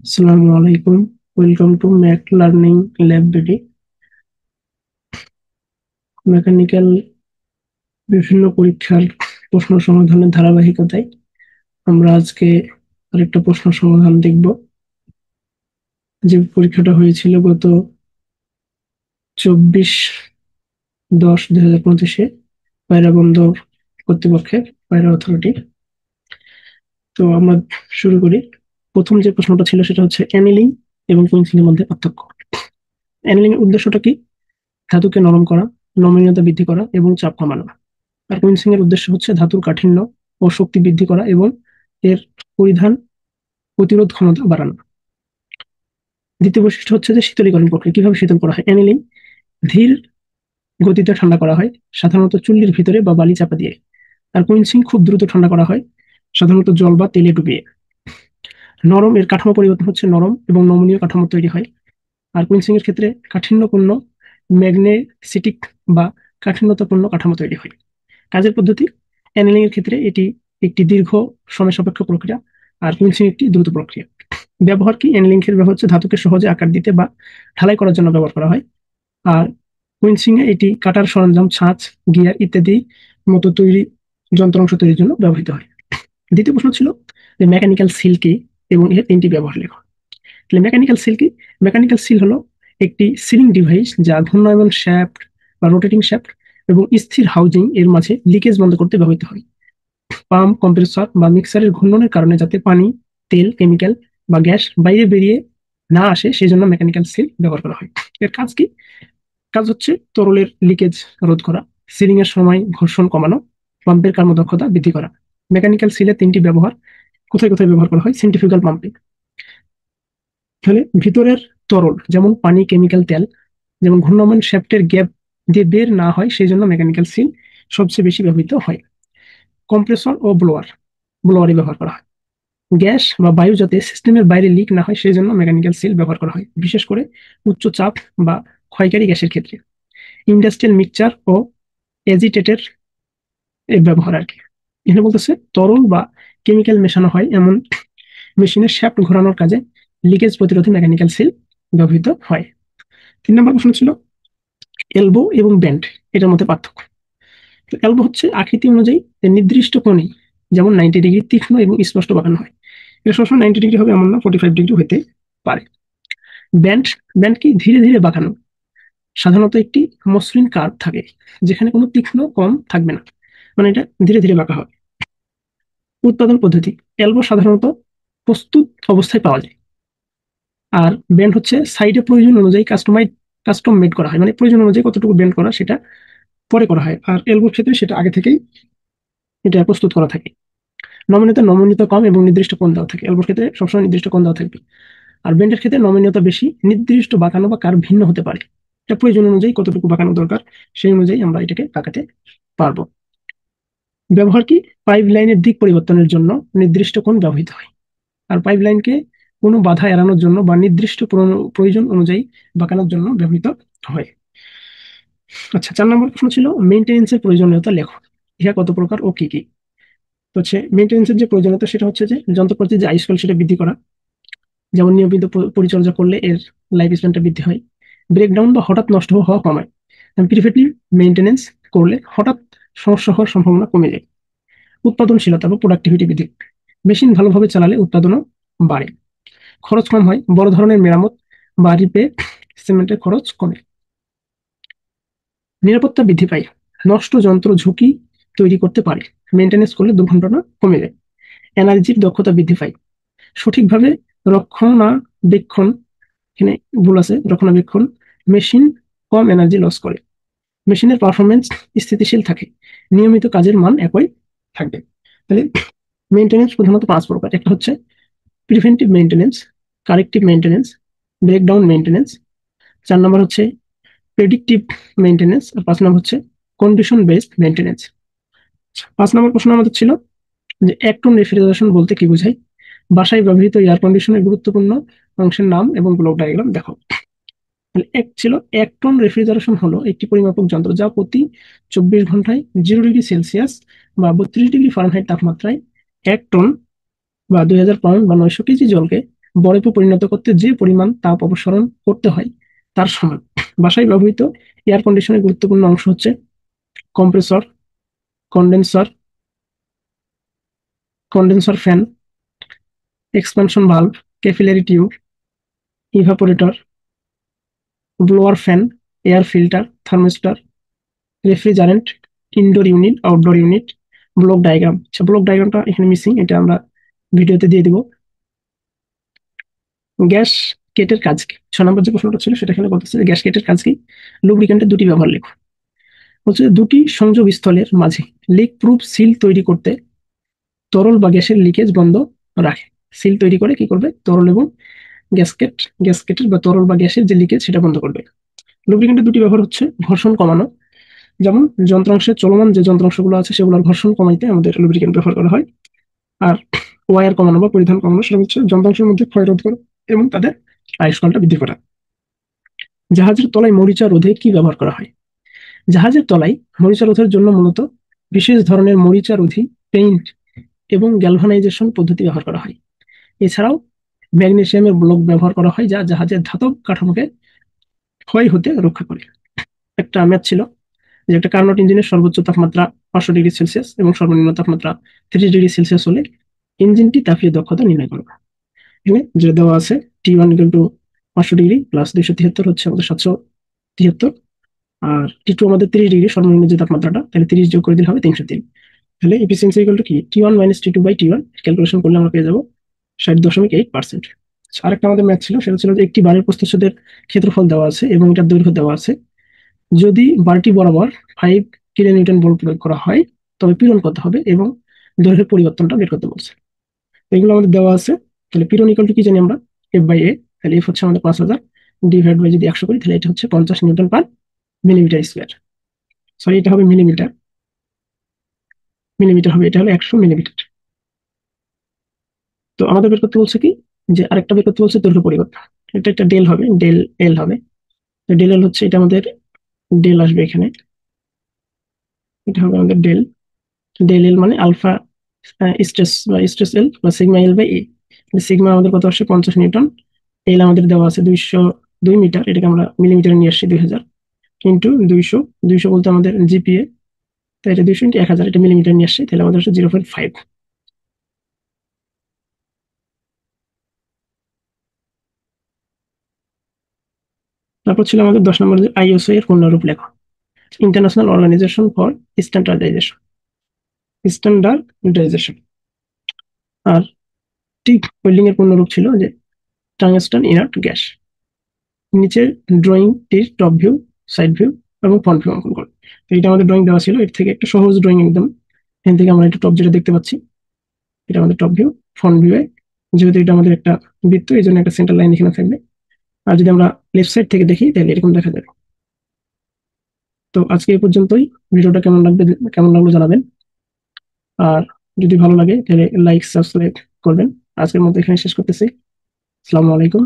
আসসালামু আলাইকুম। Welcome to math learning library. Mechanical বিভিন্ন পরীক্ষার প্রশ্ন সমাধানের ধারাবাহিকতায় আমরা আজকে আরেকটা প্রশ্ন সমাধান দেখব। যে পরীক্ষাটা হয়েছিল গত 24/10/2025-এ পায়রা বন্দর কর্তৃপক্ষের, পায়রা অথরিটি। তো আমরা শুরু করি। প্রথম যে প্রশ্নটা ছিল সেটা হচ্ছে অ্যানিলিং এবং কুইন্সিং এর মধ্যে পার্থক্য। অ্যানিলিং এর উদ্দেশ্যটা কি? ধাতুকে নরম করা, নমনীয়তা বৃদ্ধি করা এবং চাপ কমানো। আর কুইন্সিং এর উদ্দেশ্য হচ্ছে ধাতুর কাঠিন্য ও শক্তি বৃদ্ধি করা এবং এর পরিধান প্রতিরোধ ক্ষমতা বাড়ানো। দ্বিতীয় বৈশিষ্ট্য হচ্ছে যে শীতলীকরণ প্রক্রিয়া। কিভাবে শীতল করা হয়? অ্যানিলিং ধীর গতিতে ঠান্ডা করা হয়, সাধারণত চুল্লির ভিতরে বা বালি চাপা দিয়ে। আর কুইন্সিং খুব দ্রুত ঠান্ডা করা হয়, সাধারণত জল বা তেলে ডুবিয়ে। নরম এর কাঠামো পরিবর্তন হচ্ছে নরম এবং নমনীয় কাঠামো তৈরি হয়। আর কুইন্সিং এর ক্ষেত্রে কাঠিন্যপূর্ণ ম্যাগনেসিটিক বা কাঠিন্যতাপূর্ণ কাঠামো তৈরি হয়। কাজের পদ্ধতি: অ্যানিলিং এর ক্ষেত্রে এটি একটি দীর্ঘ সময় সাপেক্ষ প্রক্রিয়া, আর কুইন্সিং একটি দ্রুত প্রক্রিয়া। ব্যবহার কি? অ্যানিলিং এর ব্যবহার হচ্ছে ধাতুকে সহজে আকার দিতে বা ঢালাই করার জন্য ব্যবহার করা হয়। আর কুইন্সিং এ এটি কাটার সরঞ্জাম, ছাঁচ, গিয়ার ইত্যাদি মতো তৈরি যন্ত্রাংশ তৈরির জন্য ব্যবহৃত হয়। দ্বিতীয় প্রশ্ন ছিল যে মেকানিক্যাল সিল কি এবং এর তিনটি ব্যবহার লেখো। তাহলে মেকানিক্যাল সিল কি? মেকানিক্যাল সিল হলো একটি সিলিং ডিভাইস যা ঘূর্ণায়মান শ্যাফট বা রোটেটিং শ্যাফট এবং স্থির হাউজিং এর মাঝে লিকেজ বন্ধ করতে ব্যবহৃত হয়। পাম্প, কম্প্রেসর বা মিক্সারের ঘূর্ণনের কারণে যাতে পানি, তেল, কেমিক্যাল বা গ্যাস বাইরে বেরিয়ে না আসে সেই জন্য মেকানিক্যাল সিল ব্যবহার করা হয়। এর কাজ কি? কাজ হচ্ছে তরলের লিকেজ রোধ করা, সিলিং এর সময় ঘর্ষণ কমানো, পাম্পের কর্মদক্ষতা বৃদ্ধি করা। মেকানিক্যাল সিলের তিনটি ব্যবহার কোথায় কোথায় ব্যবহার করা হয়? সেন্ট্রিফিউগাল পাম্পে, তাহলে ভিতরের তরল যেমন পানি, কেমিক্যাল, তেল যেমন ঘূর্ণায়মান শ্যাফটের গ্যাপ দিয়ে বের না হয় সেই জন্য মেকানিক্যাল সিল সবচেয়ে বেশি ব্যবহৃত হয়। কম্প্রেসর ও ব্লোয়ারে ব্যবহার করা হয়। গ্যাস বা বায়ু যাতে সিস্টেমের বাইরে লিক না হয় সেই জন্য মেকানিক্যাল সিল ব্যবহার করা হয়, বিশেষ করে উচ্চ চাপ বা ক্ষয়কারী গ্যাসের ক্ষেত্রে। ইন্ডাস্ট্রিয়াল মিক্সচার ও এজিটেটের এর ব্যবহার আর কি। এখানে বলতেছে তরল বা কেমিক্যাল মেশানো হয় এমন মেশিনের শ্যাফট ঘোরানোর কাজে লিকেজ প্রতিরোধী মেকানিক্যাল সিল ব্যবহৃত হয়। 3 নম্বর প্রশ্ন ছিল এলবো এবং ব্যান্ড, এটার মধ্যে পার্থক্য। তো এলবো হচ্ছে আকৃতি অনুযায়ী নির্দিষ্ট কোণে, যেমন 90 ডিগ্রি তীক্ষ্ণ এবং স্পষ্ট বাঁকানো হয়। এটা সবসময় 90 ডিগ্রি হবে এমন না, 45 ডিগ্রি হতে পারে। ব্যান্ড ব্যান্ড কি? ধীরে ধীরে বাঁকানো, সাধারণত একটি মসৃণ কার্ভ থাকে যেখানে কোনো তীক্ষ্ণ কম থাকবে না, মানে এটা ধীরে ধীরে বাঁকা হবে। উৎপাদন পদ্ধতি: এলবো সাধারণত প্রস্তুত অবস্থায় পাওয়া যায়, আর ব্যান্ড হচ্ছে সাইডে প্রয়োজন অনুযায়ী কাস্টম মেড করা হয়, মানে প্রয়োজন অনুযায়ী কতটুকু ব্যান্ড করা সেটা পরে করা হয়। আর এলবোর ক্ষেত্রে সেটা আগে থেকেই এটা প্রস্তুত করা থাকে। নমনীয়তা কম এবং নির্দিষ্ট কোণ দেওয়া থাকে। এলবোর ক্ষেত্রে সবসময় নির্দিষ্ট কোণ দেওয়া থাকবে। আর বেন্ডের ক্ষেত্রে নমনীয়তা বেশি, নির্দিষ্ট বাঁকানো বা কার ভিন্ন হতে পারে। এটা প্রয়োজন অনুযায়ী কতটুকু বাঁকানো দরকার সেই অনুযায়ী আমরা এটাকে বাঁকাতে পারবো। ব্যবহার কি? পাইপ লাইনের দিক পরিবর্তনের জন্য নির্দিষ্ট কোণ ব্যবহৃত হয়। আর পাইপ লাইনকে কোনো বাধা এড়ানোর জন্য বা নির্দিষ্ট প্রয়োজন অনুযায়ী বাঁকানোর জন্য ব্যবহৃত হয়। আচ্ছা, 4 নম্বর প্রশ্ন ছিল মেইনটেনেন্সের প্রয়োজনীয়তা লেখো। ইহা কত প্রকার ও কি কি? তো হচ্ছে মেইনটেনেন্সের যে প্রয়োজনীয়তা সেটা হচ্ছে যে যন্ত্রপাতির যে আয়ুষ্কাল সেটা বৃদ্ধি করা, যেমন নিয়মিত পরিচর্যা করলে এর লাইফ স্প্যানটা বৃদ্ধি হয়। ব্রেকডাউন বা হঠাৎ নষ্ট হওয়া কমায়। প্রিভেন্টিভ মেইনটেনেন্স করলে হঠাৎ সমস্যা হওয়ার সম্ভাবনা কমে যায়। উৎপাদনশীলতা বা প্রোডাক্টিভিটি বৃদ্ধি, মেশিন ভালোভাবে চালালে উৎপাদনও বাড়ে। খরচ কম হয়, বড় ধরনের মেরামত বা সিমেন্টের খরচ কমে। নিরাপত্তা বৃদ্ধি পায়, নষ্ট যন্ত্র ঝুঁকি তৈরি করতে পারে, মেনটেনেন্স করলে দুর্ঘটনা কমে যায়। এনার্জির দক্ষতা বৃদ্ধি পায়, সঠিকভাবে রক্ষণাবেক্ষণ, এখানে ভুল আছে, রক্ষণাবেক্ষণ মেশিন কম এনার্জি লস করে। মেশিনের পারফরমেন্স স্থিতিশীল থাকে, নিয়মিত কাজের মান একই থাকবে। তাহলে মেনটেনেন্স প্রধানত 5 প্রকার। একটা হচ্ছে preventive maintenance, corrective maintenance, breakdown maintenance. 4 নম্বর হচ্ছে প্রেডিক্টিভ মেনটেনেন্স, আর 5 নম্বর হচ্ছে কন্ডিশন বেসড মেনটেনেন্স। 5 নম্বর প্রশ্ন আমাদের ছিল যে এক টন রেফ্রিজারেশন বলতে কি বোঝায়? বাসায় ব্যবহৃত এয়ার কন্ডিশনের গুরুত্বপূর্ণ অংশের নাম এবং ব্লক ডায়াগ্রাম দেখো। এক ছিল, এক টন রেফ্রিজারেশন হলো একটি পরিমাপক যন্ত্র যা প্রতি 24 ঘন্টায় 0 ডিগ্রি সেলসিয়াস বা 32 ডিগ্রি ফারেনহাইট তাপমাত্রায় 1 টন বা 2000 পাউন্ড বা 900 কেজি জলকে বরফে পরিণত করতে যে পরিমাণ তাপ অপসারণ করতে হয় তার সমান। বাসায় ব্যবহৃত এয়ার কন্ডিশনের গুরুত্বপূর্ণ অংশ হচ্ছে compressor, condenser, condenser fan, expansion valve, capillary tube, evaporator, blower fan, air filter, thermostat, refrigerant, indoor unit, outdoor unit, block diagram. আচ্ছা, ব্লক ডায়াগ্রামটা এখানে মিসিং, এটা আমরা ভিডিওতে দিয়ে দিব। গ্যাস কেটের কাজ কি? 6 নম্বর যে প্রশ্নটা ছিল সেটা এখানে বলতেছে যে গ্যাস কেটের কাজ কি? লুব্রিক্যান্টের দুটি ব্যবহার লেখো। হচ্ছে দুটি সংযোগ স্থলের মাঝে লিক প্রুফ সিল তৈরি করতে তরল বা গ্যাসের লিকেজ বন্ধ রাখে। সিল তৈরি করে কি করবে? তরল এবং গ্যাসকেটের বা তরল বা গ্যাসের যে লিকেজ সেটা বন্ধ করবে। লুব্রিক্যান্টের দুটি ব্যবহার হচ্ছে ঘর্ষণ কমানো, যেমন যন্ত্রাংশের চলমান যে যন্ত্রাংশগুলো আছে সেগুলোর ঘর্ষণ কমাইতে আমাদের লুব্রিক্যান্ট ব্যবহার করা হয়। আর ওয়ার কমানো বা পরিধান কমানো, সেটা হচ্ছে যন্ত্রাংশের মধ্যে ক্ষয় রোধ করা এবং তাদের আয়ুষ্কালটা বৃদ্ধি করা। জাহাজের তলায় মরিচা রোধে কি ব্যবহার করা হয়? জাহাজের তলায় মরিচা রোধের জন্য মূলত বিশেষ ধরনের মরিচা রোধী পেইন্ট এবং গ্যালভানাইজেশন পদ্ধতি ব্যবহার করা হয়। এছাড়াও ম্যাগনেসিয়ামের ব্লক ব্যবহার করা হয় যা জাহাজের ধাতব কাঠামোকে ক্ষয় হতে রক্ষা করে। একটা ম্যাথ ছিল যে একটা কার্নোট ইঞ্জিনের সর্বোচ্চ তাপমাত্রা 500 ডিগ্রি সেলসিয়াস এবং সর্বনিম্ন তাপমাত্রা 30 ডিগ্রি সেলসিয়াস হলে ইঞ্জিনটি তাপীয় দক্ষতা নির্ণয় করবে। এখানে যেটা দেওয়া আছে T1 equal to 500 degree plus 273 হচ্ছে আমাদের 773, আর T2 আমাদের 30 ডিগ্রি সর্বনিম্ন যে তাপমাত্রাটা, তাহলে 30 যোগ করে দিলে হবে 303। তাহলে এফিসিয়েন্সি ইকুয়াল টু কি? T1 minus T2 by T1 calculation করলে আমরা পেয়ে যাবো 60.8%। আরেকটা আমাদের ম্যাথ ছিল, সেটা ছিল যে একটি বারের প্রস্থচ্ছেদের ক্ষেত্রফল দেওয়া আছে এবং এটার দৈর্ঘ্য দেওয়া আছে। যদি বারটি বরাবর 5 কিলোনিউটন বল প্রয়োগ করা হয় তবে পীড়ন কত হবে এবং দৈর্ঘ্যের পরিবর্তনটা বের করতে বলছে। এগুলো আমাদের দেওয়া আছে। তাহলে পীড়ন ইকুয়াল টু কি জানি আমরা? F/A। তাহলে এফ হচ্ছে আমাদের 5,000 ডিভাইড বাই যদি 100 করি তাহলে এটা হচ্ছে 50 নিউটন পার মিলিমিটার স্কোয়ার। সরি, এটা হবে মিলিমিটার, মিলিমিটার হবে, এটা হলো 100 মিলিমিটার। তো আমাদের বের করতে বলছে কি, যে আরেকটা বের করতে বলছে দৈর্ঘ্য পরিবর্তন। এটা একটা ডেল হবে, ডেল এল হবে। ডেল এল হচ্ছে এটা আমাদের ডেল আসবে এখানে, এটা হবে আমাদের ডেল। ডেল এল মানে আলফা স্ট্রেস বা স্ট্রেস এল বা sigma L by A. Sigma আমাদের কত আসছে? 50 নিউটন। এল আমাদের দেওয়া আছে 202 মিটার, এটাকে আমরা মিলিমিটারে নিয়ে আসছি 2000 ইন্টু 200। 200 বলতে আমাদের জিপিএ, তাই এটা 200 ইন্টু 1000, এটা মিলিমিটার নিয়ে আসছে, তাহলে আমাদের হচ্ছে 0.5। তারপর ছিল আমাদের 10 নম্বর যে আইএসও এর পূর্ণরূপ লেখো। International organization for standardization, standardization. আর টিক ওয়েল্ডিং এর পূর্ণরূপ ছিল যে টাংস্টান ইনার্ট গ্যাস। নিচের ড্রয়িংটির টপ ভিউ, সাইড ভিউ এবং ফ্রন্ট ভিউ অঙ্কন করো। তো এটা আমাদের ড্রয়িং দেওয়া ছিল, এর থেকে একটা সহজ ড্রয়িং একদম। এখান থেকে আমরা একটা টপ যেটা দেখতে পাচ্ছি, এটা আমাদের টপ ভিউ। ফ্রন্ট ভিউ যেহেতু এটা আমাদের একটা বৃত্ত, এই জন্য একটা সেন্টার লাইন এখানে থাকবে। আর যদি আমরা লেফট সাইড থেকে দেখি তাহলে এরকম দেখা যাবে। তো আজকে এই পর্যন্তই। ভিডিওটা কেমন লাগলো জানাবেন। আর যদি ভালো লাগে তাহলে লাইক সাবস্ক্রাইব করবেন। আজকের মতো এখানে শেষ করতেছি। আসসালামু আলাইকুম।